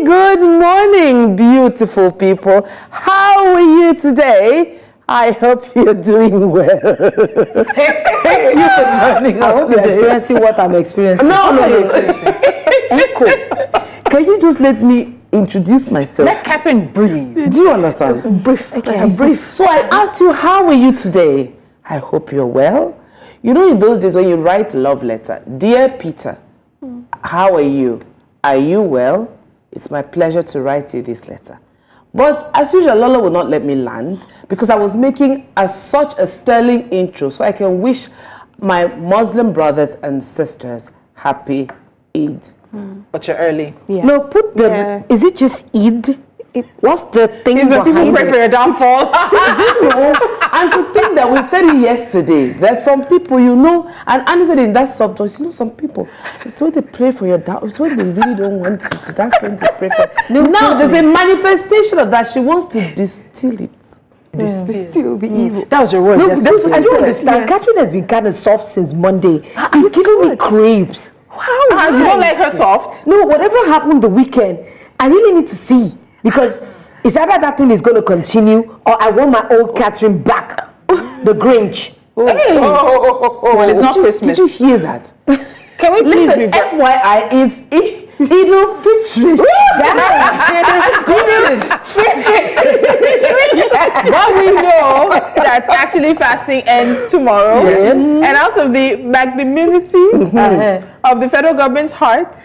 good morning, beautiful people. How are you today? I hope you're doing well. Thank you for joining us. I hope you're experiencing what I'm experiencing. No. Echo. Can you just let me introduce myself? Let Catherine breathe. Do you understand? Brief. Okay. Brief. So I asked you, how are you today? I hope you're well. You know, in those days when you write a love letter, dear Peter, how are you? Are you well? It's my pleasure to write you this letter. But as usual, Lola will not let me land because I was making such a sterling intro so I can wish my Muslim brothers and sisters happy Eid. But you're early. Yeah. No, put the. Is it just Eid? What's the thing It's when people pray it? for your downfall. And to think that we said it yesterday, there's some people, you know, and Annie said in that subject, you know, some people, it's when they pray for your down, it's when they really don't want you to, that's when they pray for. Now there's a manifestation of that. She wants to distill it. Distill the evil. That was your word. No, yes, because I don't yes. understand. Catherine has been kind of soft since Monday. It's giving me creeps. You don't like her soft? No, whatever happened the weekend, I really need to see. Because it's either that thing is going to continue or I want my old Catherine back. The Grinch. Hey. It's not Christmas. Did you hear that? Can we please Listen, be FYI, it's Idul Fitri. But we know that actually fasting ends tomorrow. Yes. And out of the magnanimity of the federal government's heart,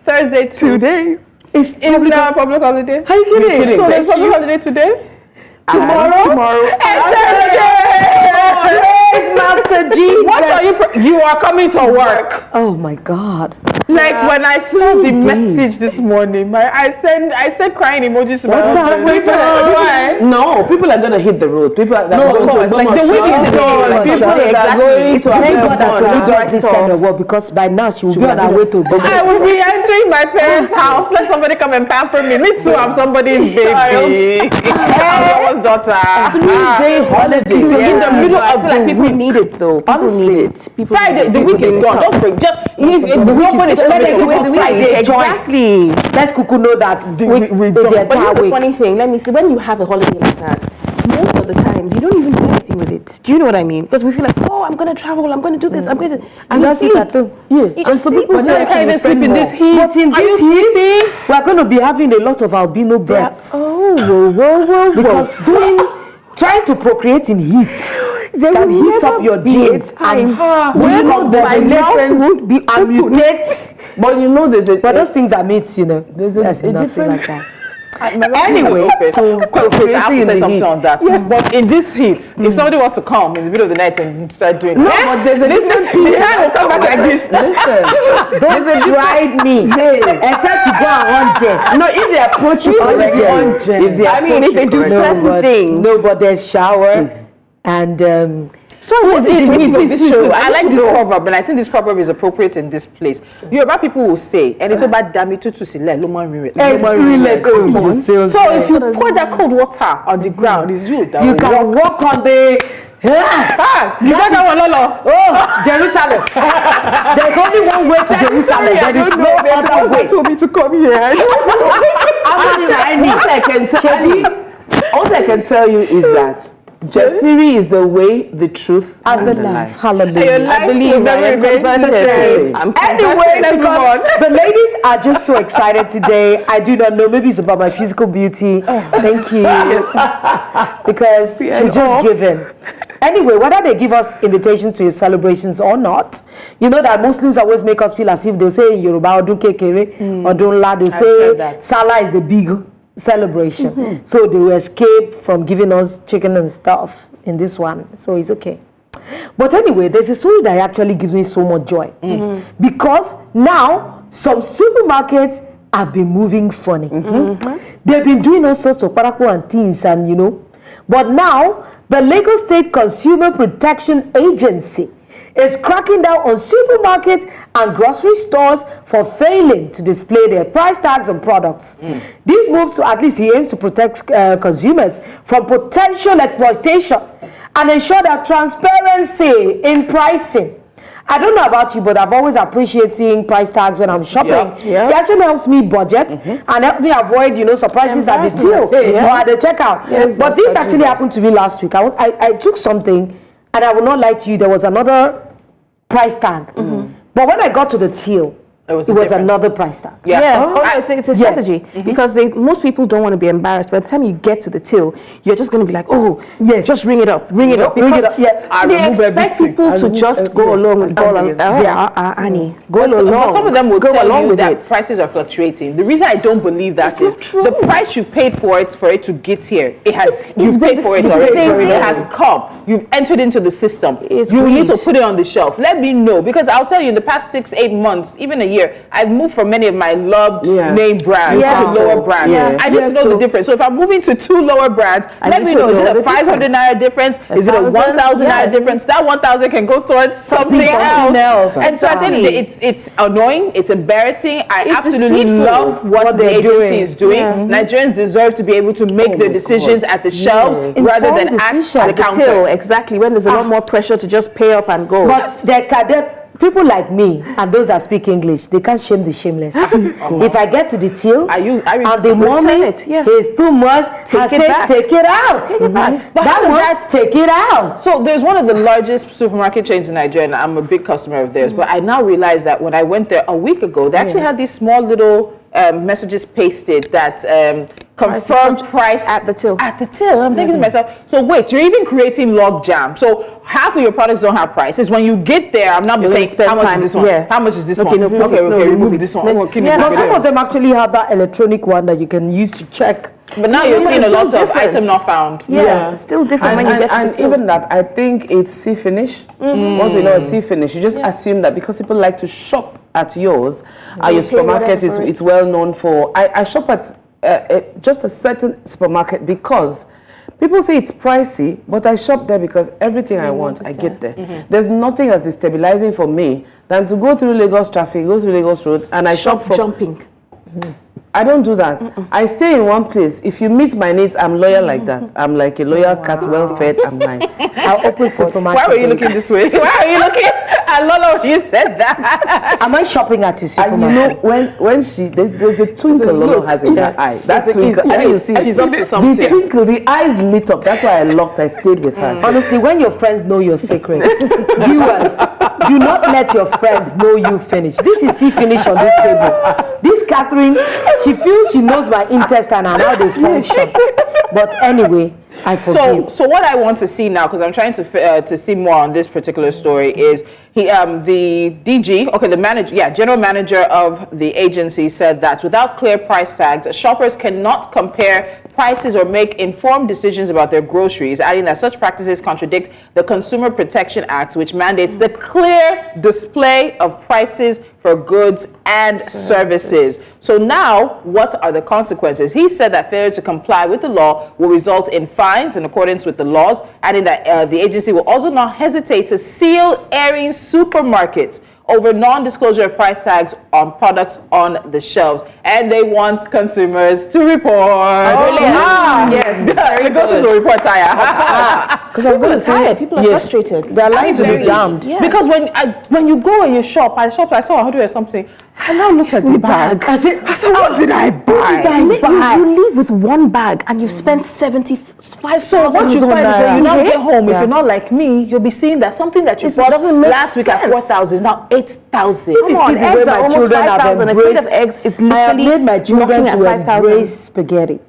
Thursday, 2 days. Is now a public holiday? Are you kidding? So there's public holiday today? Tomorrow? And Thursday! Praise Master Jesus. What are you are coming to work. Oh my God. Like when I saw the message this morning, I sent crying emojis to my husband. Why? No, people are going to hit the road. People are going to like the week is gone. People are going to Thank God that Tolu does this kind of work because by now she will be on her way to go. I will be entering my parents' house. Let somebody come and pamper me. Me too, I'm somebody's baby. I'm daughter. Honestly, in the middle of the people need it though. People need it. Friday, the week is gone. Don't break. Just if the week is Friday, exactly. Let's Kuku know that we the But entire here's the week. funny thing, let me see, when you have a holiday like that, most of the times you don't even do anything with it. Do you know what I mean? Because we feel like, oh, I'm going to travel, I'm going to do this, I'm going to... And that's it at all. Yeah. And some people say I can't even sleep in this heat. But in this heat, we are going to be having a lot of albino breaths. Whoa. Because trying to procreate in heat can heat up your genes and mutate. But you know there's a... But those things are myths, you know. There's nothing different like that. Anyway, so I have to say something on that. Yeah. But in this heat, if somebody wants to come in the middle of the night and start doing but there's a different the hand will come back like this. Listen, Don't try me. Except to go on gen. no, if they approach you on gen, if they do certain things. No, but there's shower and So what is it? I like this proverb, and I think this proverb is appropriate in this place. Yoruba people will say, and it's about damitu to sile, lo man rire. So if you pour that cold water on the ground, it's you that you can walk on the you got that one, Lolo. Oh, Jerusalem. There's only one way to Jerusalem. There is no other way. Told me to come here. All I can tell you is that Jasiri is the way, the truth, and the life. Hallelujah. I believe Anyway, because the ladies are just so excited today. I do not know. Maybe it's about my physical beauty. Thank you. Because she's just given. Anyway, whether they give us invitation to celebrations or not, you know that Muslims always make us feel as if they'll say in Yoruba, Odun Kekere, Odun La, they'll say Salah is the big celebration. So they will escape from giving us chicken and stuff in this one. So it's okay. But anyway, there's a story that actually gives me so much joy. Because now some supermarkets have been moving funny. They've been doing all sorts of paraku and things and you know. But now the Lagos State Consumer Protection Agency is cracking down on supermarkets and grocery stores for failing to display their price tags on products. This move to at least aims to protect consumers from potential exploitation and ensure that transparency in pricing. I don't know about you, but I've always appreciating price tags when I'm shopping. It actually helps me budget and help me avoid, surprises at the till or at the checkout. But this actually happened to me last week. I took something, and I will not lie to you, there was another price tag. But when I got to the till, it was another price tag. It's a strategy because most people don't want to be embarrassed. By the time you get to the till, you're just going to be like, oh, yes, just ring it up. They expect people to just go along with Annie. Go along. Some of them will tell you that prices are fluctuating. The reason I don't believe that is the price you paid for it to get here. You've paid for it already. It has come. You've entered into the system. You need to put it on the shelf. Let me know, because I'll tell you, in the past 6-8 months, even a year, I've moved from many of my loved name brands to lower brands. I need to know the difference. So if I'm moving to 2 lower brands, let me know. Is it a 500 naira difference? Is it a 1,000 naira difference? That 1,000 can go towards something else. And so I think it's annoying. It's embarrassing. I absolutely love what the agency is doing. Nigerians deserve to be able to make their decisions at the shelves rather than at the counter. Exactly, when there's a lot more pressure to just pay up and go. But people like me and those that speak English, they can't shame the shameless. If I get to the till and the mommy is too much, I say take it out. Take it out. So there's one of the largest supermarket chains in Nigeria, and I'm a big customer of theirs. But I now realize that when I went there a week ago, they actually had these small little messages pasted that confirmed price at the till. I'm thinking to myself, so wait, you're even creating log jam. So half of your products don't have prices. When you get there, I'm not saying how much is this one? How much is this one? Okay, remove this one. But some of them actually have that electronic one that you can use to check. But now you're seeing a lot of item not found. Still different when you get to the till. Even that, I think it's see finish. Once we know a see finish, you just assume that because people like to shop at yours, your supermarket it's well known for. I shop at just a certain supermarket because people say it's pricey, but I shop there because everything I want, I get there. There's nothing as destabilizing for me than to go through Lagos traffic, go through Lagos roads, and I shop for jumping. I don't do that. I stay in one place. If you meet my needs, I'm loyal like that. I'm like a loyal cat, well fed. I'm nice. I'll open supermarket. Why were you looking this way? Why are you looking? I love when you said that. Am I shopping at your supermarket? And when there's a twinkle Lolo has in her eye. That twinkle, I you see, she's up to something. The twinkle, the eyes lit up. That's why I stayed with her. Honestly, when your friends know you're sacred, viewers, do not let your friends know you finish. This is see finish on this table. This Catherine, she feels she knows my intestine and how they function. But anyway, I forgive. So what I want to see now, because I'm trying to see more on this particular story, is the DG, the manager, general manager of the agency said that without clear price tags, shoppers cannot compare prices or make informed decisions about their groceries, adding that such practices contradict the Consumer Protection Act, which mandates the clear display of prices for goods and services. So now, what are the consequences? He said that failure to comply with the law will result in fines in accordance with the laws, adding that the agency will also not hesitate to seal airing supermarkets over non-disclosure of price tags on products on the shelves. And they want consumers to report. Yes. The groceries will report tire. Because people are tired. People are frustrated. Their lives will be jammed. Because when you go and you shop, I saw 100 or something. I now looked at the bag. I said, what did I buy? You leave with one bag and you've spent 75,000. So what you find is when you now get home, if you're not like me, you'll be seeing that something that you bought last week at 4,000 is now 8,000. If you see the way my children have embraced, I have made my children to embrace spaghetti.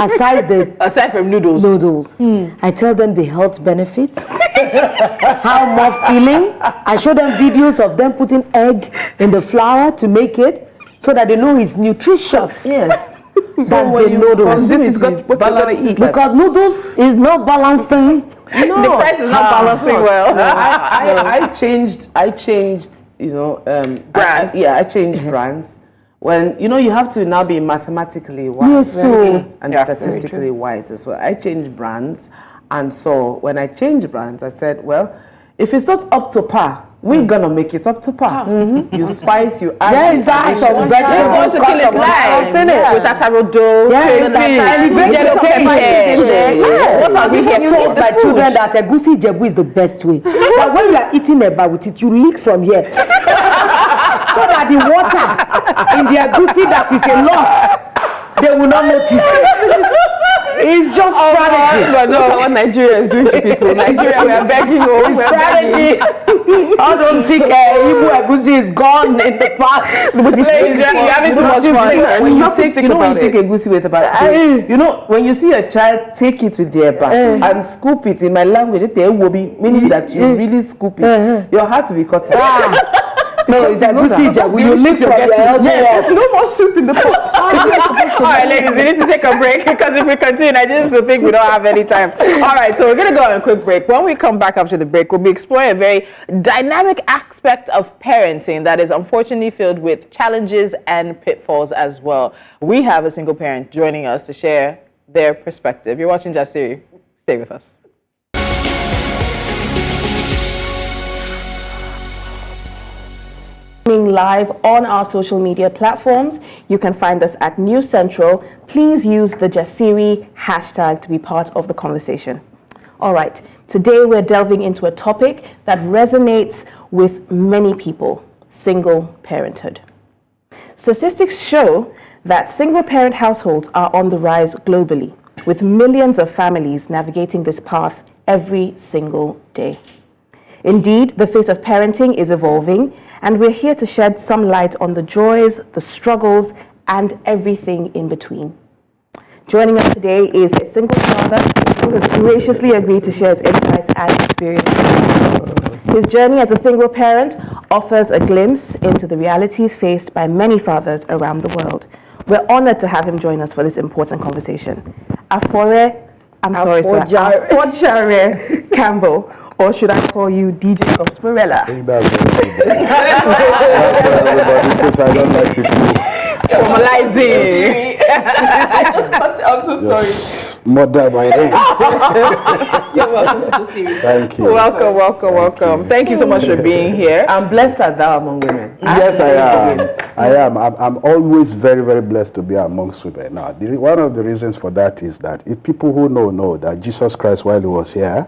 Aside from noodles. I tell them the health benefits, how more filling. I show them videos of them putting egg in the flour to make it so that they know it's nutritious. Yes. Than the noodles. Because noodles is not balancing. No, the price is not balancing well. I changed brands. I changed brands. When you have to now be mathematically wise and statistically wise as well. I changed brands, and so when I changed brands, I said, well, if it's not up to par We're gonna make it up to par. You spice, you add. Yeah, exactly. Some vegetables, to kill his life. With that taro dough. Yeah, exactly. Yellow pepper. What are we told by children that egusi jebu is the best way? But when you are eating eba with it, you leak from here. So that the water in the egusi that is a lot, they will not notice. It's just strategy. But no, what Nigeria is doing to people. Nigeria, we are begging you. It's strategy. All those thick Igbo egusi is gone in the past. You're having too much fun. When you take, egusi with eba, you know, when you see a child take it with the eba and scoop it, in my language, meaning that you really scoop it, your heart will be cut. No, it's egusi jebu. You lick from your elbow. Yes, no more soup in the pot. All right, ladies, we need to take a break because if we continue, I just think we don't have any time. All right, so we're going to go on a quick break. When we come back after the break, we'll be exploring a very dynamic aspect of parenting that is unfortunately filled with challenges and pitfalls as well. We have a single parent joining us to share their perspective. You're watching Jasiri. Stay with us. Live on our social media platforms. You can find us at News Central. Please use the Jasiri hashtag to be part of the conversation. All right, today we're delving into a topic that resonates with many people: single parenthood. Statistics show that single parent households are on the rise globally, with millions of families navigating this path every single day. Indeed, the face of parenting is evolving, and we're here to shed some light on the joys, the struggles, and everything in between. Joining us today is a single father who has graciously agreed to share his insights and experiences. His journey as a single parent offers a glimpse into the realities faced by many fathers around the world. We're honored to have him join us for this important conversation. Afore Campbell, or should I call you DJ Gosperella? I think that's everybody, because I don't like people Formalizing. I'm so sorry. Mother by name. You're welcome to the series. Thank you. Welcome. Thank you so much for being here. I'm blessed as thou among women. Yes, I am. I'm always very, very blessed to be amongst women. Now, one of the reasons for that is that if people who know that Jesus Christ, while he was here,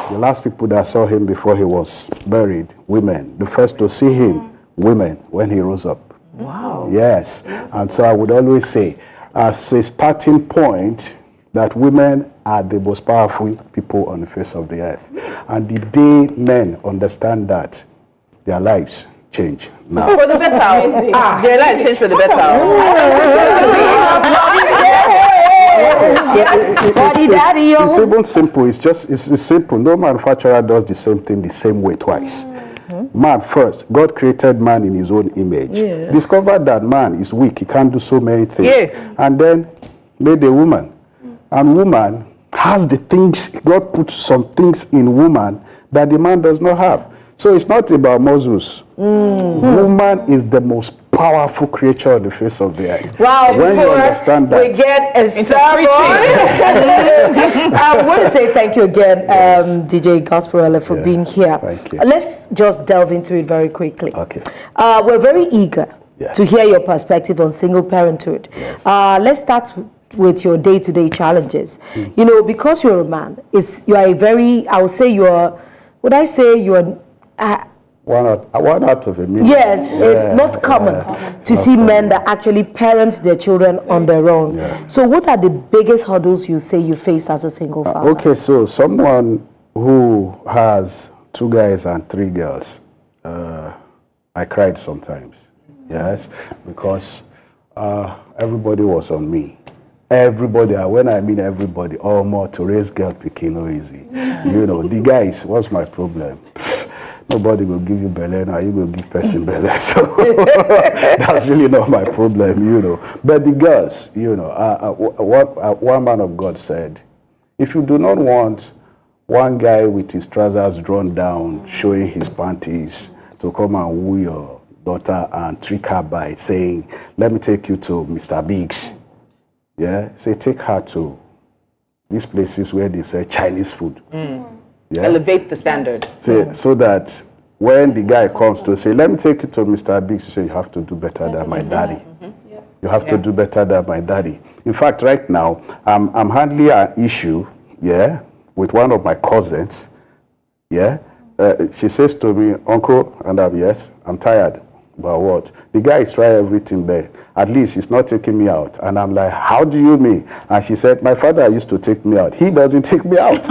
the last people that saw him before he was buried, women. The first to see him, women, when he rose up. Wow. Yes. And so I would always say, as a starting point, that women are the most powerful people on the face of the earth. And the day men understand that, their lives change now. For the better. Their lives change for the better. It's even simple. It's simple. No manufacturer does the same thing the same way twice. Man first, God created man in his own image. Discovered that man is weak, he can't do so many things. And then made a woman. And woman has the things, God put some things in woman that the man does not have. So it's not about muscles. Woman is the most powerful creature on the face of the earth. Wow, when you understand that, we get a sermon. I want to say thank you again, DJ Gosperella, for being here. Thank you. Let's just delve into it very quickly. Okay. We're very eager to hear your perspective on single parenthood. Yes. Let's start with your day-to-day challenges. You know, because you're a man, you are a very, I would say you're one out of a million. Yes, it's not common to see men that actually parent their children on their own. So what are the biggest hurdles you say you faced as a single father? Okay, so someone who has 2 guys and 3 girls, I cried sometimes, yes, because everybody was on me. Everybody, when I mean everybody, all more to raise girl picking no easy. You know, the guys, what's my problem? Nobody will give you belly, now you will give person belly. So that's really not my problem, you know. But the girls, you know, one man of God said, if you do not want one guy with his trousers drawn down, showing his panties, to come and woo your daughter and trick her by saying, let me take you to Mr. Biggs. Yeah, say take her to these places where they sell Chinese food. Yeah. Elevate the standard. So that when the guy comes to say, let me take you to Mr. Biggs, you say, you have to do better than my daddy. You have to do better than my daddy. In fact, right now, I'm handling an issue, with one of my cousins, she says to me, Uncle, and yes, I'm tired. But what? The guy is trying everything there. At least he's not taking me out. And I'm like, how do you mean? And she said, my father used to take me out. He doesn't take me out.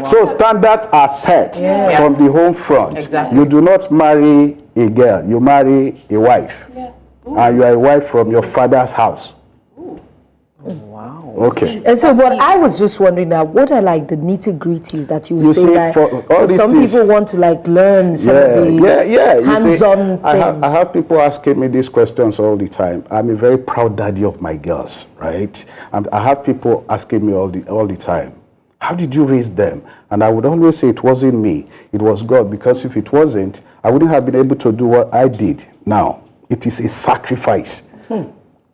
So standards are set from the home front. Exactly. You do not marry a girl, you marry a wife. And you are a wife from your father's house. Wow. Okay. And so what I was just wondering now, what are like the nitty-gritties that you say that for some people want to like learn some of the hands-on things? I have people asking me these questions all the time. I'm a very proud daddy of my girls, right? And I have people asking me all the time, how did you raise them? And I would always say it wasn't me, it was God, because if it wasn't, I wouldn't have been able to do what I did. Now, it is a sacrifice.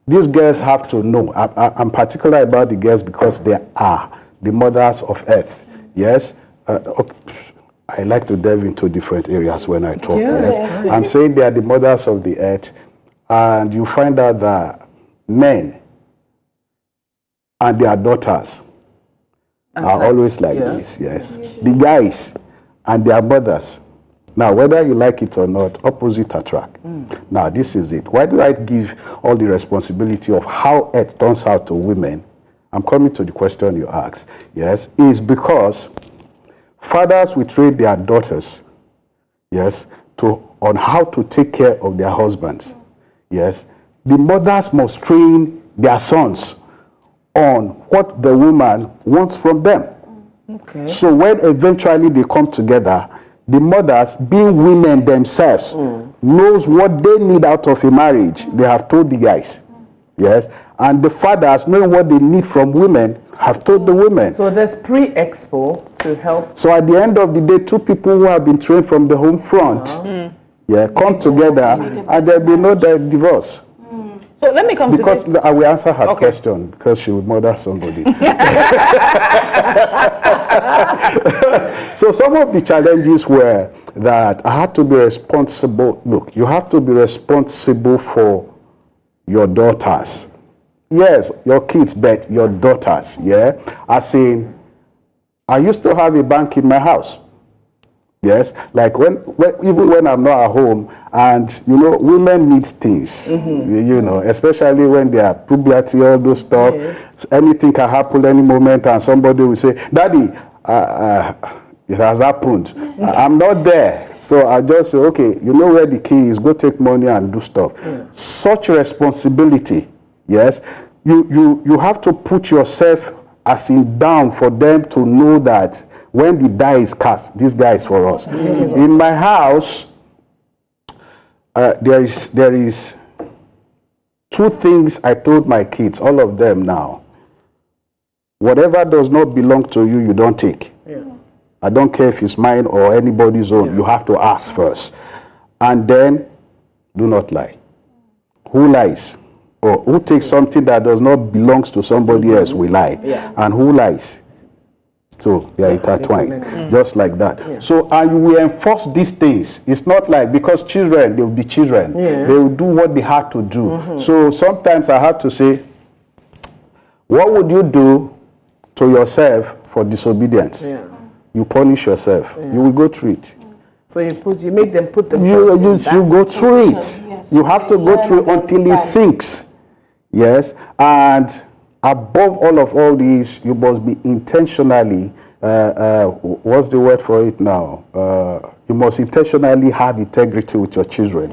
These girls have to know. I'm particular about the girls because they are the mothers of earth. Yes? I like to delve into different areas when I talk. Yes? I'm saying they are the mothers of the earth. And you find out that men and their daughters are always like this. Yes? The guys and their mothers. Now, whether you like it or not, opposite attract. Now, this is it. Why do I give all the responsibility of how it turns out to women? I'm coming to the question you asked. Yes, is because fathers will train their daughters, on how to take care of their husbands. Yes, the mothers must train their sons on what the woman wants from them. Okay. So when eventually they come together, the mothers, being women themselves, knows what they need out of a marriage. They have told the guys. Yes. And the fathers, knowing what they need from women, have told the women. So there's pre-expo to help. So at the end of the day, two people who have been trained from the home front, come together, and there'll be no divorce. So let me come to this. Because I will answer her question, because she would murder somebody. So some of the challenges were that I had to be responsible. Look, you have to be responsible for your daughters. Yes, your kids, but your daughters, As in, I used to have a bank in my house. Yes, like even when I'm not at home, and women need things, especially when they are puberty, all those stuff. Anything can happen any moment, and somebody will say, "Daddy, it has happened. I'm not there." So I just say, "Okay, you know where the key is. Go take money and do stuff." Such responsibility, yes. You have to put yourself as in down for them to know that when the die is cast, this guy is for us. In my house, there is two things I told my kids, all of them now. Whatever does not belong to you, you don't take. I don't care if it's mine or anybody's own. You have to ask first. And then, do not lie. Who lies? Or who takes something that does not belong to somebody else will lie. And who lies? So they are intertwined, just like that. So, and we enforce these things. It's not like, because children, they will be children. They will do what they have to do. So sometimes I have to say, what would you do to yourself for disobedience? You punish yourself. You will go through it. So you make them put them you go through it. You have to go through until it sinks. Yes, and above all these, you must be intentionally, what's the word for it now? You must intentionally have integrity with your children.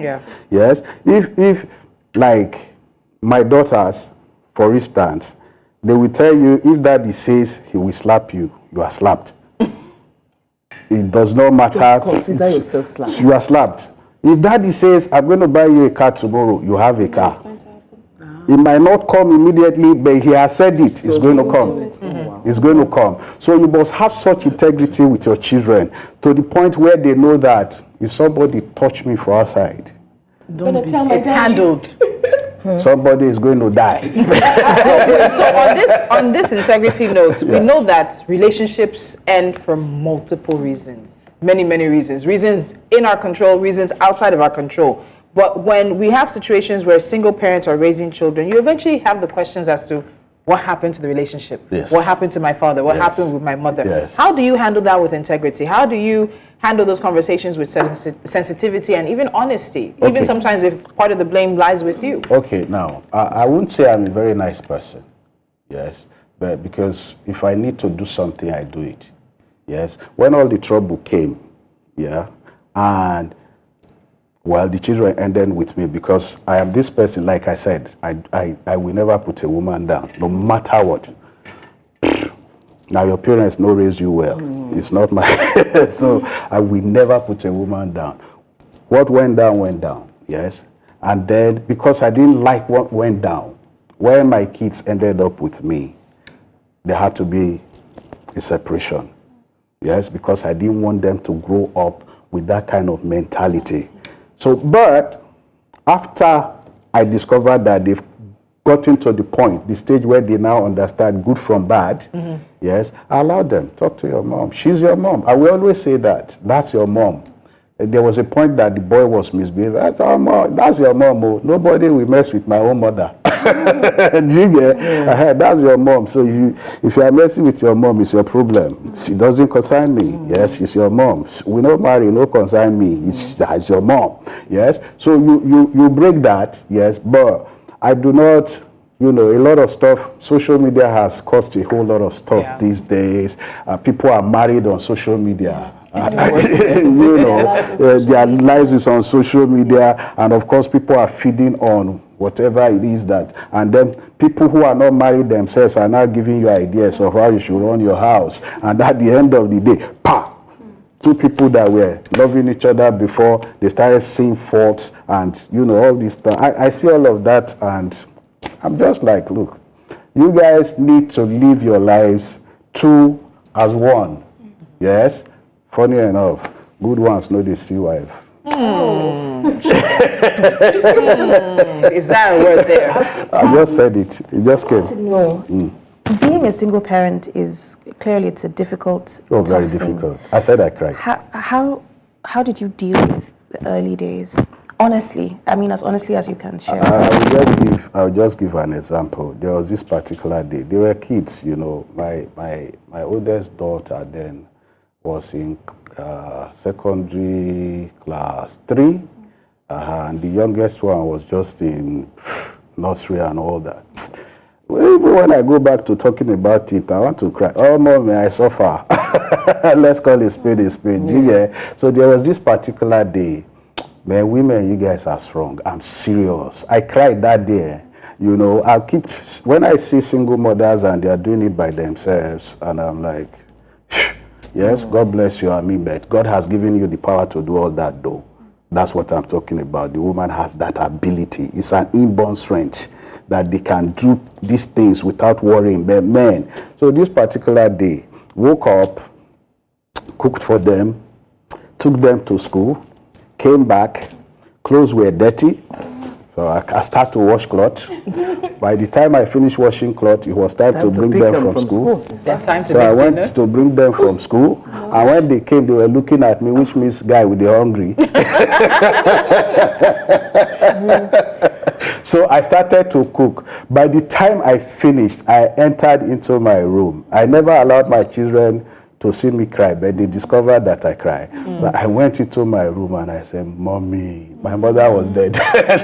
Yes, if like my daughters, for instance, they will tell you, if daddy says he will slap you, you are slapped. It does not matter. Consider yourself slapped. You are slapped. If daddy says, I'm going to buy you a car tomorrow, you have a car. It might not come immediately, but he has said it. It's going to come. It's going to come. So you must have such integrity with your children to the point where they know that if somebody touch me for outside, it's handled. Somebody is going to die. So on this integrity note, we know that relationships end for multiple reasons. many, many reasons. Reasons in our control, reasons outside of our control. But when we have situations where single parents are raising children, you eventually have the questions as to what happened to the relationship? Yes. What happened to my father? What Yes. happened with my mother? Yes. How do you handle that with integrity? How do you handle those conversations with sensitivity and even honesty? Okay. Even sometimes if part of the blame lies with you. Okay, now, I wouldn't say I'm a very nice person, yes, but because if I need to do something, I do it, yes. When all the trouble came, yeah, and, well, the children ended with me because I am this person, like I said, I will never put a woman down, no matter what. Now, your parents no raise you well. It's not my... So, I will never put a woman down. What went down, yes? And then, because I didn't like what went down, when my kids ended up with me, there had to be a separation. Yes, because I didn't want them to grow up with that kind of mentality. So, but after I discovered that they've gotten to the point, the stage where they now understand good from bad, yes, I allowed them, talk to your mom. She's your mom. I will always say that. That's your mom. There was a point that the boy was misbehaving. That's our mom. That's your mom. Oh. Nobody will mess with my own mother. Do you get? Yeah. That's your mom. So if you are messing with your mom, it's your problem. She doesn't concern me. Yes, she's your mom. We not marry, no concern me. It's your mom. Yes. So you break that. Yes, but I do not. You know, a lot of stuff, social media has caused a whole lot of stuff these days. People are married on social media. You know, their lives is on social media, and of course people are feeding on whatever it is that, and then people who are not married themselves are now giving you ideas of how you should run your house, and at the end of the day, two people that were loving each other before, they started seeing faults, and you know, all this stuff. I see all of that, and I'm just like, look, you guys need to live your lives two as one. Yes? Funny enough, good ones know they see wife. Is that a word there? I just said it. It just came. No. Being a single parent is clearly it's a difficult. Very thing. difficult. I said I cried. How did you deal with the early days? Honestly, I mean, as honestly as you can share. I'll just give an example. There was this particular day. They were kids, you know. My oldest daughter then was in secondary class 3, and the youngest one was just in nursery and all that. Well, even when I go back to talking about it, I want to cry. Oh, mommy, I suffer. Let's call it spade a spade. Yeah. So there was this particular day. Man, women, you guys are strong. I'm serious. I cried that day. You know, when I see single mothers and they are doing it by themselves, and I'm like, yes, God bless you, I mean, but God has given you the power to do all that, though. That's what I'm talking about. The woman has that ability. It's an inborn strength that they can do these things without worrying. But men, so this particular day, woke up, cooked for them, took them to school, came back, clothes were dirty, so I started to wash cloth. By the time I finished washing cloth, it was time to bring them from school. So I went to bring them from school, and when they came, they were looking at me, which means guy with the hungry. So I started to cook. By the time I finished, I entered into my room. I never allowed my children to see me cry, but they discovered that I cry. But I went into my room and I said, Mommy, my mother was dead.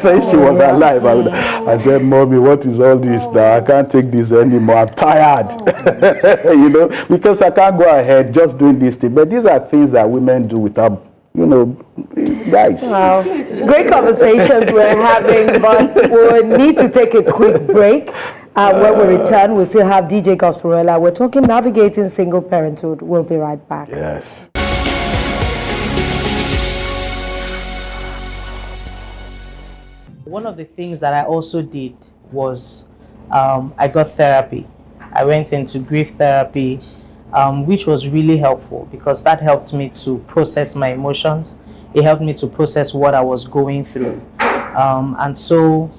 So if she was alive, I said, Mommy, what is all this now? I can't take this anymore. I'm tired. You know, because I can't go ahead just doing this thing. But these are things that women do without, you know, guys. Wow. Great conversations we're having, but we'll need to take a quick break. When we return, we'll still have DJ Gosporella. We're talking navigating single parenthood. We'll be right back. Yes. One of the things that I also did was I got therapy. I went into grief therapy, which was really helpful because that helped me to process my emotions. It helped me to process what I was going through. And so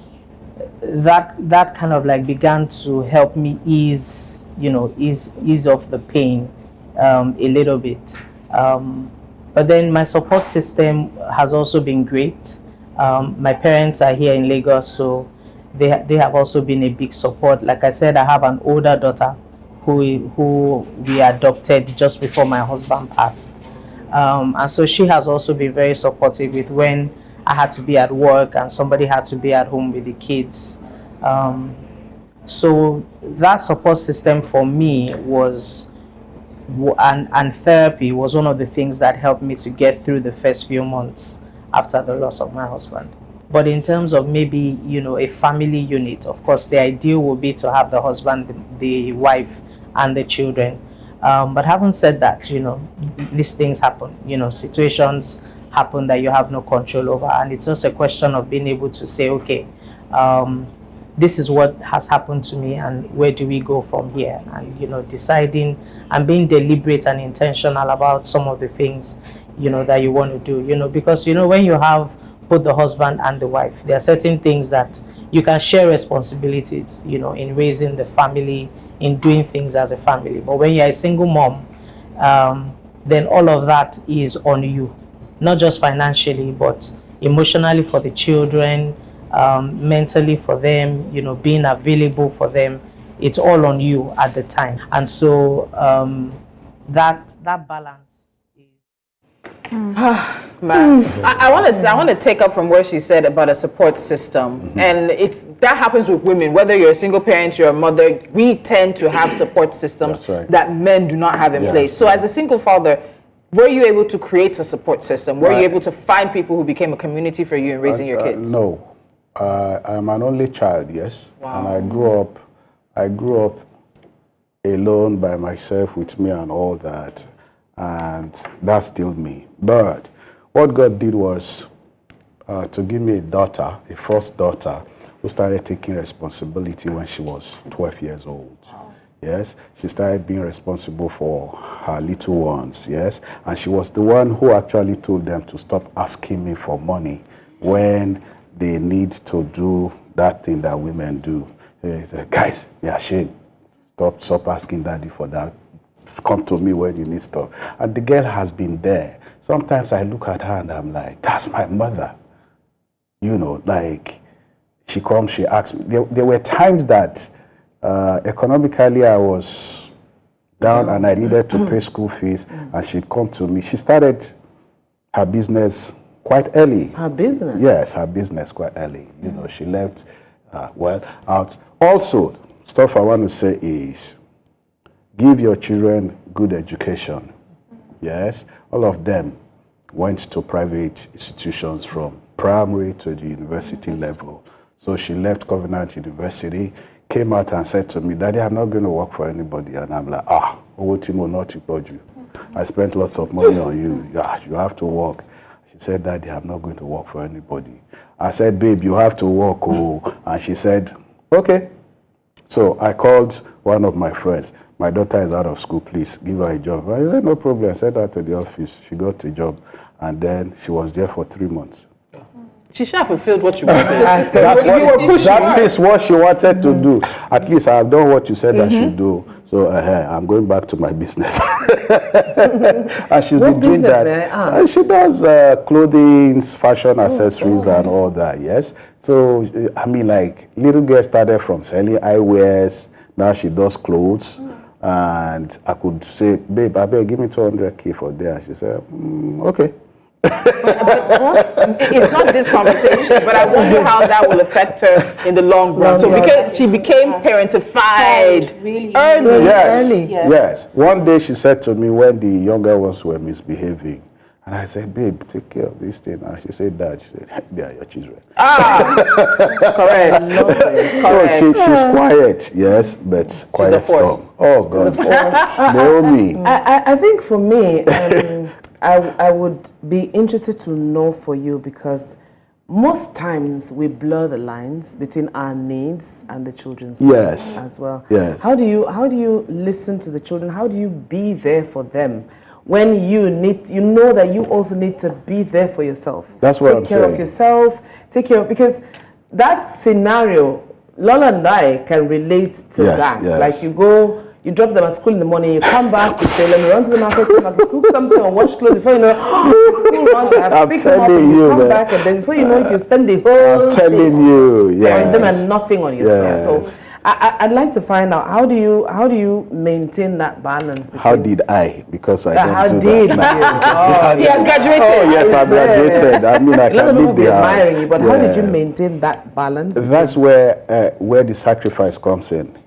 that kind of like began to help me ease off the pain a little bit. But then my support system has also been great. My parents are here in Lagos, so they have also been a big support. Like I said, I have an older daughter who we adopted just before my husband passed. And so she has also been very supportive with when I had to be at work and somebody had to be at home with the kids. So that support system for me was, and therapy was one of the things that helped me to get through the first few months after the loss of my husband. But in terms of maybe, a family unit, of course, the ideal would be to have the husband, the wife, and the children. But having said that, these things happen. Situations happen that you have no control over, and it's just a question of being able to say, okay, this is what has happened to me, and where do we go from here? And deciding and being deliberate and intentional about some of the things that you want to do. Because when you have both the husband and the wife, there are certain things that you can share responsibilities, in raising the family, in doing things as a family. But when you're a single mom, then all of that is on you, not just financially, but emotionally for the children, mentally for them, being available for them. It's all on you at the time. And so that balance. Man, I want to take up from where she said about a support system, and that happens with women. Whether you're a single parent, you're a mother, we tend to have support systems that men do not have in place. So, as a single father, were you able to create a support system? Were you able to find people who became a community for you in raising your kids? No, I'm an only child. Yes, and I grew up alone by myself with me and all that. And that's still me. But what God did was to give me a first daughter, who started taking responsibility when she was 12 years old. Yes, she started being responsible for her little ones. Yes, and she was the one who actually told them to stop asking me for money when they need to do that thing that women do. Guys, you're ashamed. Stop asking daddy for that. Come to me when you need stuff. And the girl has been there. Sometimes I look at her and I'm like, that's my mother. She comes, she asks me. There were times that economically I was down and I needed to pay school fees, and she'd come to me. She started her business quite early. Her business? Yes, her business quite early. She left out. Also, stuff I want to say is, give your children good education. Yes, all of them went to private institutions from primary to the university level. So she left Covenant University, came out and said to me, Daddy, I'm not going to work for anybody. And I'm like, Timo, not you. I spent lots of money on you. Yeah, you have to work. She said, Daddy, I'm not going to work for anybody. I said, babe, you have to work. And she said, okay. So I called one of my friends. My daughter is out of school, please give her a job. I said, no problem. I sent her to the office. She got a job, and then she was there for 3 months. She should have fulfilled what you wanted. That is what she wanted to do. At least I have done what you said I should do. So I'm going back to my business. And she's been doing that. And she does clothing, fashion, accessories, and all that, yes. So, little girl started from selling eyewears. Now she does clothes. And I could say, babe, I better give me 200K for there. And she said, okay. It's not this conversation, but I wonder how that will affect her in the long run. So because she became parentified early. Yes. One day she said to me when the younger ones were misbehaving, and I said, babe, take care of this thing. And she said, Dad, they are your children. Correct. So she's quiet, yes, but quiet storm. Oh, God. Naomi. I think for me, I would be interested to know for you, because most times we blur the lines between our needs and the children's needs as well. Yes. How do you listen to the children? How do you be there for them when you know that you also need to be there for yourself? That's what I'm saying. Take care of yourself, because that scenario, Lola and I can relate to that. Yes. Like you go You drop them at school in the morning, you come back, you say, let me run to the market, cook something or wash clothes. Before you know, the school runs, I have to pick them up and you come back, and then before you know it, you spend the whole I'm telling you, carrying them and nothing on yourself. Yes. So I'd like to find out, how do you maintain that balance? How did I? Because I How don't do did that. you? He has graduated. Oh yes, I graduated. I mean, I A lot can of people leave be the admiring house. you, but how did you maintain that balance? That's where the sacrifice comes in.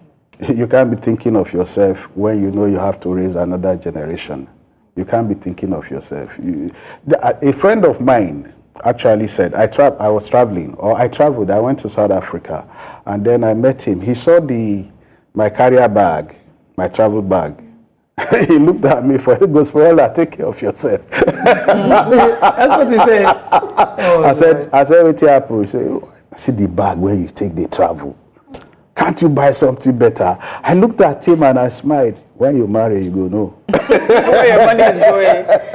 You can't be thinking of yourself when you know you have to raise another generation. You can't be thinking of yourself. A friend of mine actually said, I was traveling, or I traveled. I went to South Africa, and then I met him. He saw my carrier bag, my travel bag. He looked at me he goes, well, take care of yourself. That's what he said. I said, what happened? He said, see the bag when you take the travel. Can't you buy something better? I looked at him and I smiled. When you marry, you go, no. Where your money is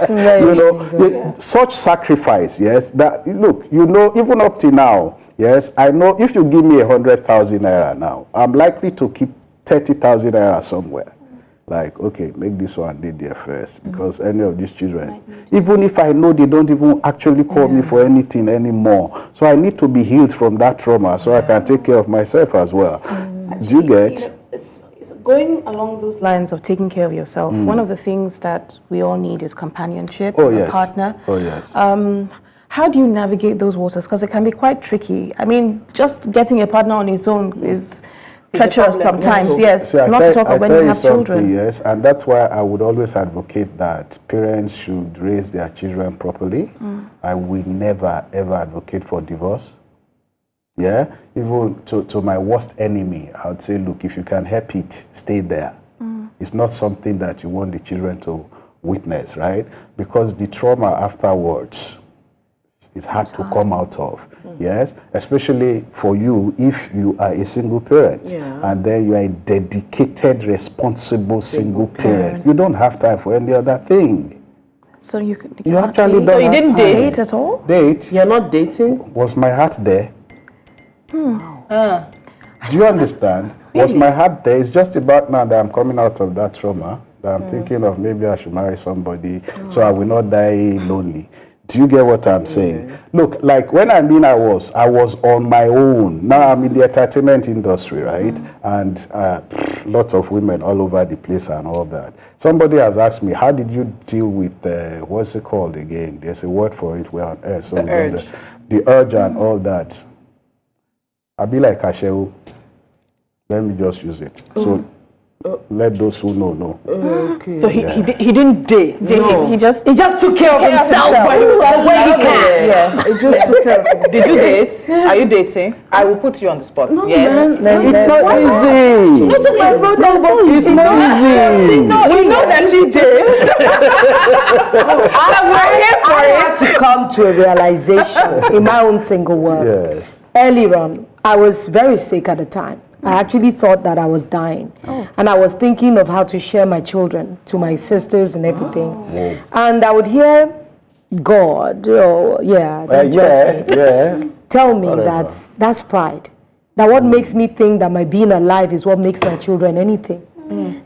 going. Such sacrifice, yes. That look, even up to now, yes, I know if you give me 100,000 naira now, I'm likely to keep 30,000 naira somewhere. Like, okay, make this one did there first, because any of these children, even if I know they don't even actually call me for anything anymore, so I need to be healed from that trauma so I can take care of myself as well. Do you get? It's going along those lines of taking care of yourself. One of the things that we all need is companionship, a partner. Oh yes. How do you navigate those waters? Because it can be quite tricky. I mean, just getting a partner on its own is treacherous sometimes, yes. So not to talk about when you have children. Yes, and that's why I would always advocate that parents should raise their children properly. I will never, ever advocate for divorce. Yeah, even to my worst enemy, I would say, look, if you can help it, stay there. It's not something that you want the children to witness, right? Because the trauma afterwards is hard to come out of. Yes, especially for you if you are a single parent and then you are a dedicated, responsible single parent. You don't have time for any other thing. So you actually don't So you have didn't time. date at all? Date? You're not dating? Was my heart there? Do you understand? Was my heart there? It's just about now that I'm coming out of that trauma that I'm thinking of maybe I should marry somebody so I will not die lonely. Do you get what I'm saying? Look, like when I was on my own. Now I'm in the entertainment industry, right? And lots of women all over the place and all that. Somebody has asked me, how did you deal with, what's it called again? There's a word for it, we're on air. So the urge. The urge and all that. I'll be like Asheu. Let me just use it. So let those who know. Okay. So he didn't date. No. He just took care of himself when he can. Yeah, it just took care of himself. Did you date? Are you dating? I will put you on the spot. Yes. It's not easy. It's not easy. We know that she did. I had to come to a realization in my own single world. Yes. Early on, I was very sick at the time. I actually thought that I was dying. And I was thinking of how to share my children to my sisters and everything. And I would hear God, tell me that that's pride. That what makes me think that my being alive is what makes my children anything.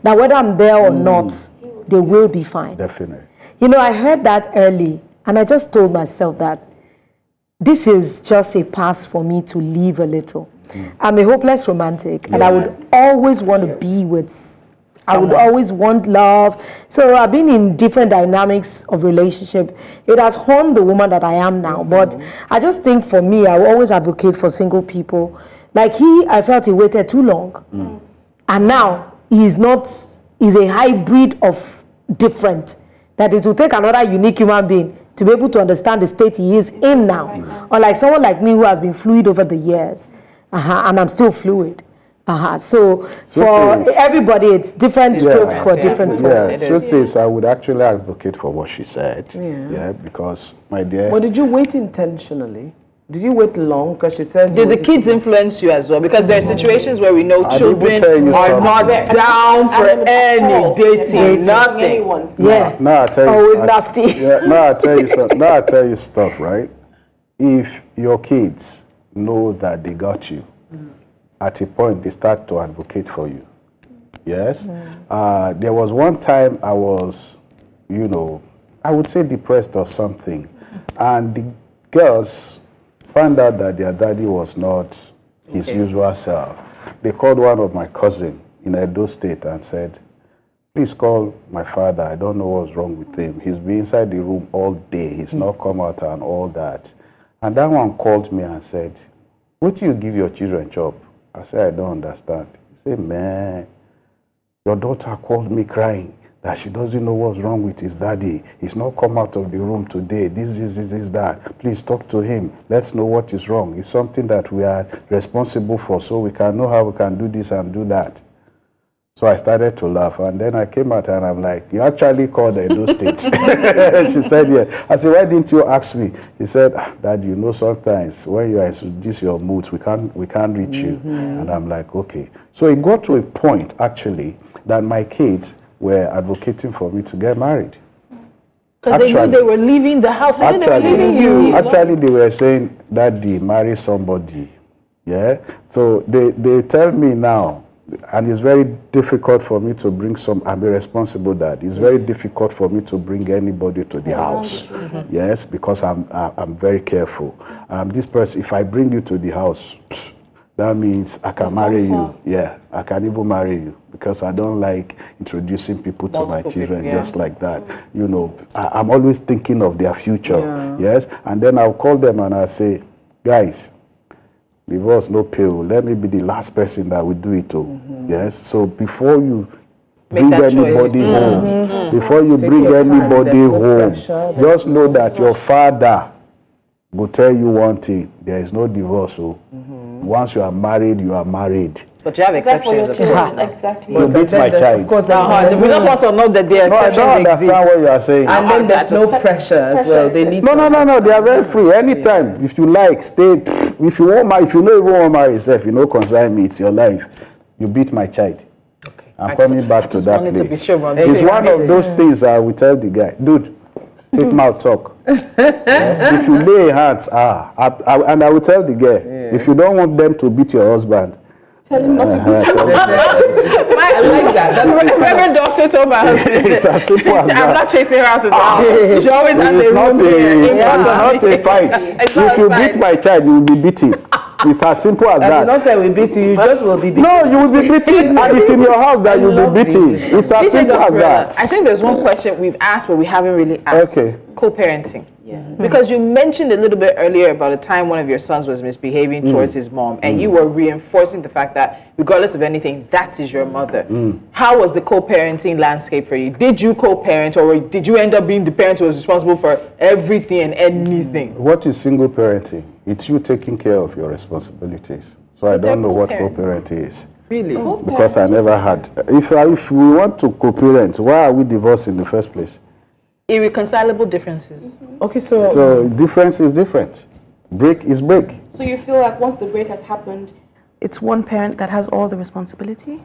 That whether I'm there or not, they will be fine. Definitely. I heard that early, and I just told myself that this is just a pass for me to live a little. I'm a hopeless romantic, and I would always want to be with, I would always want love. So I've been in different dynamics of relationship. It has honed the woman that I am now. But I just think for me, I will always advocate for single people. Like I felt he waited too long. And now he's a hybrid of different. That it will take another unique human being to be able to understand the state he is in now. Or like someone like me who has been fluid over the years. And I'm still fluid. So for everybody, it's different strokes for different folks. Yeah, truth is, I would actually advocate for what she said. Yeah, because, my dear. But did you wait intentionally? Did you wait long? Because she says. Did the kids influence you as well? Because there are situations where we know children are not down for any dating, nothing. Now I tell you, always nasty. Now I tell you something. Now I tell you stuff, right? If your kids know that they got you, at a point they start to advocate for you. Yes. There was one time I was, I would say depressed or something. And the girls found out that their daddy was not his usual self. They called one of my cousins in Edo State and said, please call my father. I don't know what's wrong with him. He's been inside the room all day. He's not come out and all that. And that one called me and said, what do you give your children job? I said, I don't understand. He said, man, your daughter called me crying that she doesn't know what's wrong with his daddy. He's not come out of the room today. This is that. Please talk to him. Let's know what is wrong. It's something that we are responsible for, so we can know how we can do this and do that. So I started to laugh, and then I came out and I'm like, you actually called Edo State? She said, yeah. I said, why didn't you ask me? He said, Dad, sometimes when you are in your moods, we can't reach you. And I'm like, okay. So it got to a point, actually, that my kids were advocating for me to get married. Because they knew they were leaving the house. They knew they were leaving you. Actually, they were saying, Daddy, marry somebody. Yeah? So they tell me now, and it's very difficult for me to bring I'm a responsible dad. It's very difficult for me to bring anybody to the house. Yes, because I'm very careful. This person, if I bring you to the house, that means I can marry you. Yeah, I can even marry you because I don't like introducing people to my children just like that. I'm always thinking of their future. Yes, and then I'll call them and I'll say, guys, divorce no pay. Let me be the last person that will do it. Yes. So before you bring anybody home, before you bring anybody home, just know that your father will tell you one thing: there is no divorce. Once you are married, you are married. But you have exceptions. Exactly. You beat my child. Of course, we just want to know that there are exceptions. I don't understand what you are saying. And then there's no pressure as well. They need No. They are very free. Anytime, if you like, stay. If you won't marry, if you know you won't marry yourself, consign me. It's your life. You beat my child. Okay. I'm coming back to that place. It's one of those things I will tell the guy, dude, take mouth talk. If you lay hands, and I will tell the girl, if you don't want them to beat your husband, tell him not to beat you. I like that. Reverend Doctor told my husband, it's as simple as that. I'm not chasing her out to the house. She always has a room here. It's not a fight. If you beat my child, you will be beaten. It's as simple as that. Not say we beat you just will be beaten. No, you will be beaten. And it's in your house that you'll be beaten. It's as simple as that. I think there's one question we've asked, but we haven't really asked. Okay. Co-parenting. Yeah. Because you mentioned a little bit earlier about a time one of your sons was misbehaving towards his mom, and you were reinforcing the fact that regardless of anything, that is your mother. How was the co-parenting landscape for you? Did you co-parent, or did you end up being the parent who was responsible for everything and anything? What is single parenting? It's you taking care of your responsibilities. So I don't know what co-parenting is. Really? Because I never had. If we want to co-parent, why are we divorced in the first place? Irreconcilable differences. Okay, so difference is different. Break is break. So you feel like once the break has happened, it's one parent that has all the responsibility?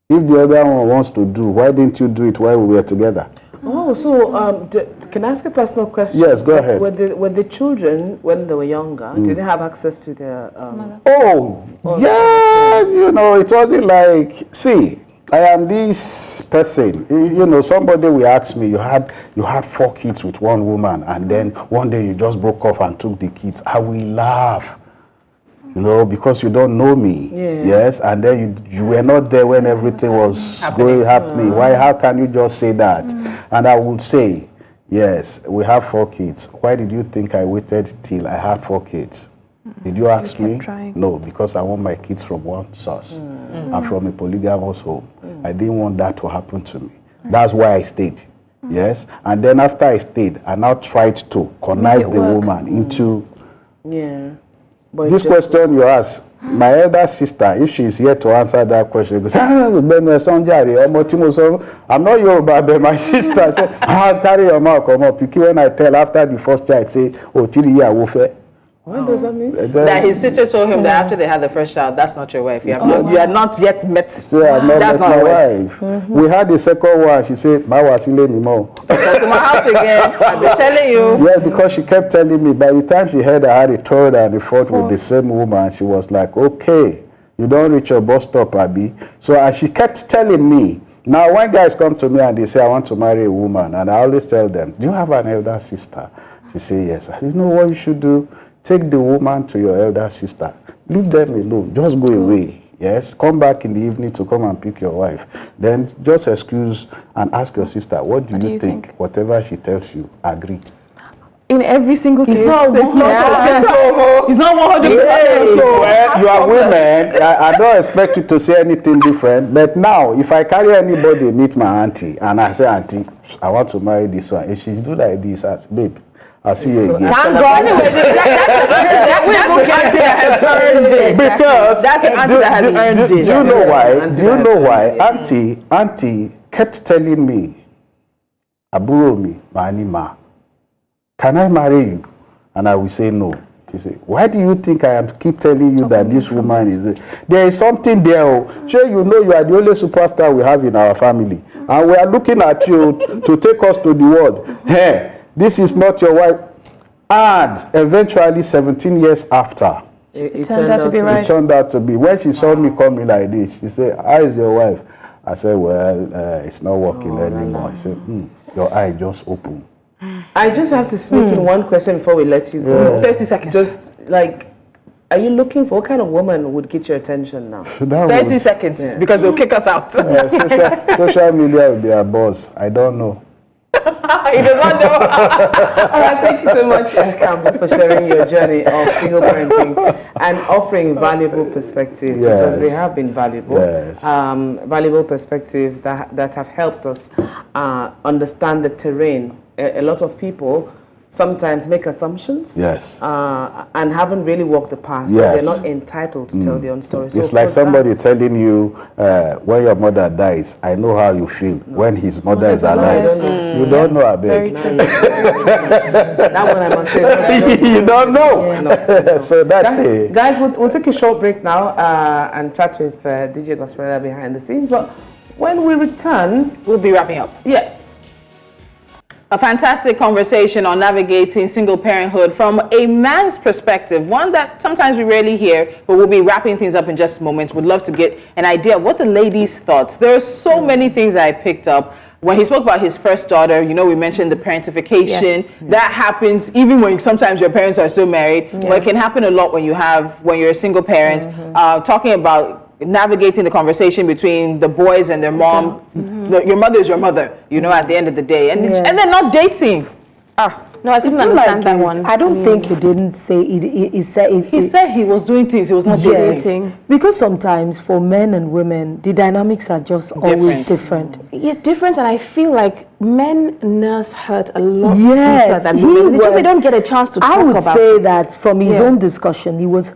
If the other one wants to do, why didn't you do it while we were together? Oh, so can I ask a personal question? Yes, go ahead. When the children, when they were younger, did they have access to their it wasn't like, see, I am this person. Somebody will ask me, you had 4 kids with one woman, and then one day you just broke off and took the kids. I will laugh, because you don't know me. Yeah. Yes, and then you were not there when everything was happening. Why? How can you just say that? And I would say, yes, we have 4 kids. Why did you think I waited till I had 4 kids? Did you ask me? No, because I want my kids from one source. I'm from a polygamous home. I didn't want that to happen to me. That's why I stayed. Yes. And then after I stayed, I now tried to connive the woman into this question you ask. My elder sister, if she's here to answer that question, goes, I'm not Yoruba, but my sister said, carry your mouth, come up. When I tell after the first child, say, oh, what does that mean? That his sister told him that after they had the first child, that's not your wife. You are not yet met. So I have not met my wife. We had the second one. She said, "Ma was in me more." Come to my house again. I've been telling you. Yes, because she kept telling me. By the time she heard I had a third and a fourth with the same woman, she was like, "Okay, You don't reach your bus stop, Abby. So as she kept telling me, now when guys come to me and they say, I want to marry a woman, and I always tell them, do you have an elder sister? She say, yes. You know what you should do? Take the woman to your elder sister. Leave them alone. Just go away. Yes, come back in the evening to come and pick your wife. Then just excuse and ask your sister, what do you think? Whatever she tells you, agree. In every single case. It's not 100%. It's not 100%. Well, you are women. I don't expect you to say anything different. But now, if I carry anybody meet my auntie and I say, auntie, I want to marry this one. If she do like this, I say, babe, I'll see you again. Thank God. Because that's the answer that has earned it. Do you know why? Do you know why? Auntie kept telling me, Aburo mi, ma, can I marry you? And I will say no. She said, why do you think I am keep telling you that this woman is it? There is something there. Sure, you know you are the only superstar we have in our family. And we are looking at you to take us to the world. Hey, this is not your wife. And eventually, 17 years after, it turned out to be right. It turned out to be. When she saw me coming like this, she said, how is your wife? I said, well, it's not working anymore. She said, your eye just opened. I just have to sneak in one question before we let you go. 30 seconds. Just like, are you looking for what kind of woman would get your attention now? 30 seconds, because they'll kick us out. Social media will be a boss. I don't know. He does not know. All right, thank you so much, Campbell, for sharing your journey of single parenting and offering valuable perspectives, because they have been valuable. Yes. Valuable perspectives that have helped us understand the terrain. A lot of people sometimes make assumptions, and haven't really walked the path, so they're not entitled to tell their own story. So it's like somebody telling you, when your mother dies, I know how you feel. When his mother is alive, you don't know, I beg. That one I must say. You don't know. So that's it. Guys, we'll take a short break now and chat with DJ Gospel behind the scenes. But when we return, we'll be wrapping up. Yes. A fantastic conversation on navigating single parenthood from a man's perspective, one that sometimes we rarely hear, but we'll be wrapping things up in just a moment. Would love to get an idea of what the ladies' thoughts. There are so many things that I picked up. When he spoke about his first daughter, you know, we mentioned the parentification. That happens even when sometimes your parents are still married, but it can happen a lot when you're a single parent. Talking about navigating the conversation between the boys and their mom. Your mother is your mother, you know, at the end of the day. And then not dating. No, I couldn't understand that one. I don't think he didn't say it. He said he was doing things, he was not dating. Because sometimes for men and women, the dynamics are just always different. Yes, different, and I feel like men nurse hurt a lot deeper than women. They don't get a chance to talk about it. I would say that from his own discussion, he was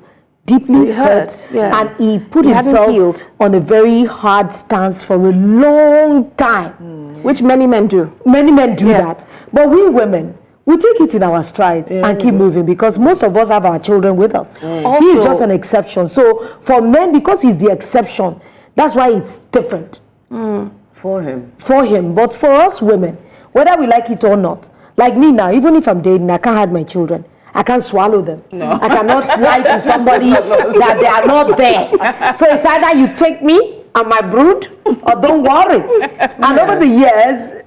deeply hurt, and he put himself on a very hard stance for a long time. Which many men do. Many men do that. But we women, we take it in our stride and keep moving, because most of us have our children with us. He is just an exception. So for men, because he's the exception, that's why it's different. For him. For him. But for us women, whether we like it or not, like me now, even if I'm dating, I can't hide my children. I can't swallow them. No. I cannot lie to somebody that they are not there. So it's either you take me and my brood, or don't worry. And over the years,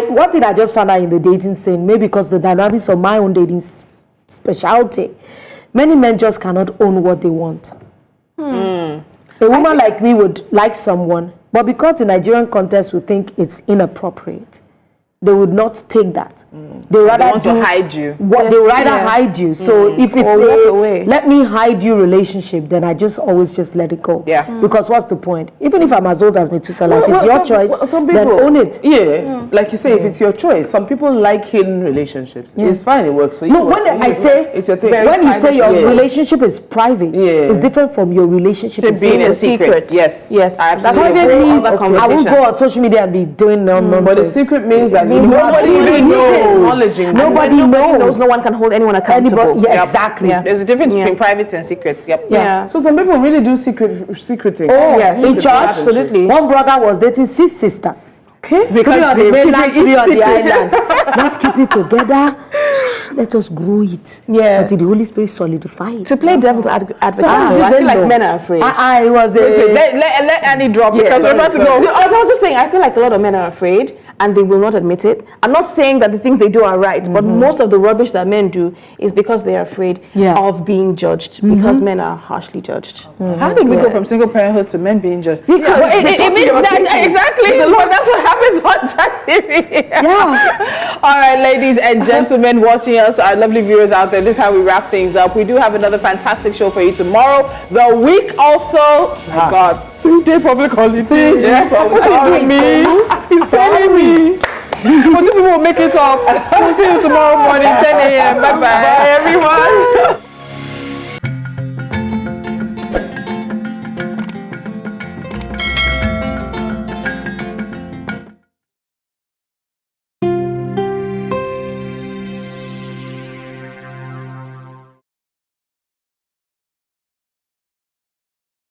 one thing I just found out in the dating scene, maybe because the dynamics of my own dating specialty, many men just cannot own what they want. A woman like me would like someone, but because the Nigerian context would think it's inappropriate, they would not take that. They rather want to hide you. They would rather hide you. So if it's let me hide you relationship, then I just always just let it go. Because what's the point? Even if I'm as old as Methuselah, it's your choice, then own it. Like you say, if it's your choice. Some people like hidden relationships. It's fine, it works for you. No, when I say, it's your thing. When you say your relationship is private, it's different from your relationship is being a secret. Yes. Private means I won't go on social media and be doing nonsense. But the secret means that nobody even knows. Nobody knows. No one can hold anyone accountable. Exactly. There's a difference between private and secret. So some people really do secreting. In church, absolutely. One brother was dating 6 sisters. Okay. Because 3 on the mainland, 3 on the island. Let's keep it together. just let us grow it. Yeah. Until the Holy Spirit solidify it. To play devil's advocate, you I feel like know. men are afraid. It was a... Let Annie drop because we're about to go. I was just saying, I feel like a lot of men are afraid and they will not admit it. I'm not saying that the things they do are right, but most of the rubbish that men do is because they are afraid of being judged, because men are harshly judged. How did we go from single parenthood to men being judged? Because it means that exactly. That's what happens on Jasiri. Yeah. All right, ladies and gentlemen watching us, our lovely viewers out there, this is how we wrap things up. We do have another fantastic show for you tomorrow. The week also, my God, 3-day public holiday. Yeah, what's he doing me? He's sending me. But you people will make it up. We'll see you tomorrow morning, 10 a.m. Bye-bye, everyone.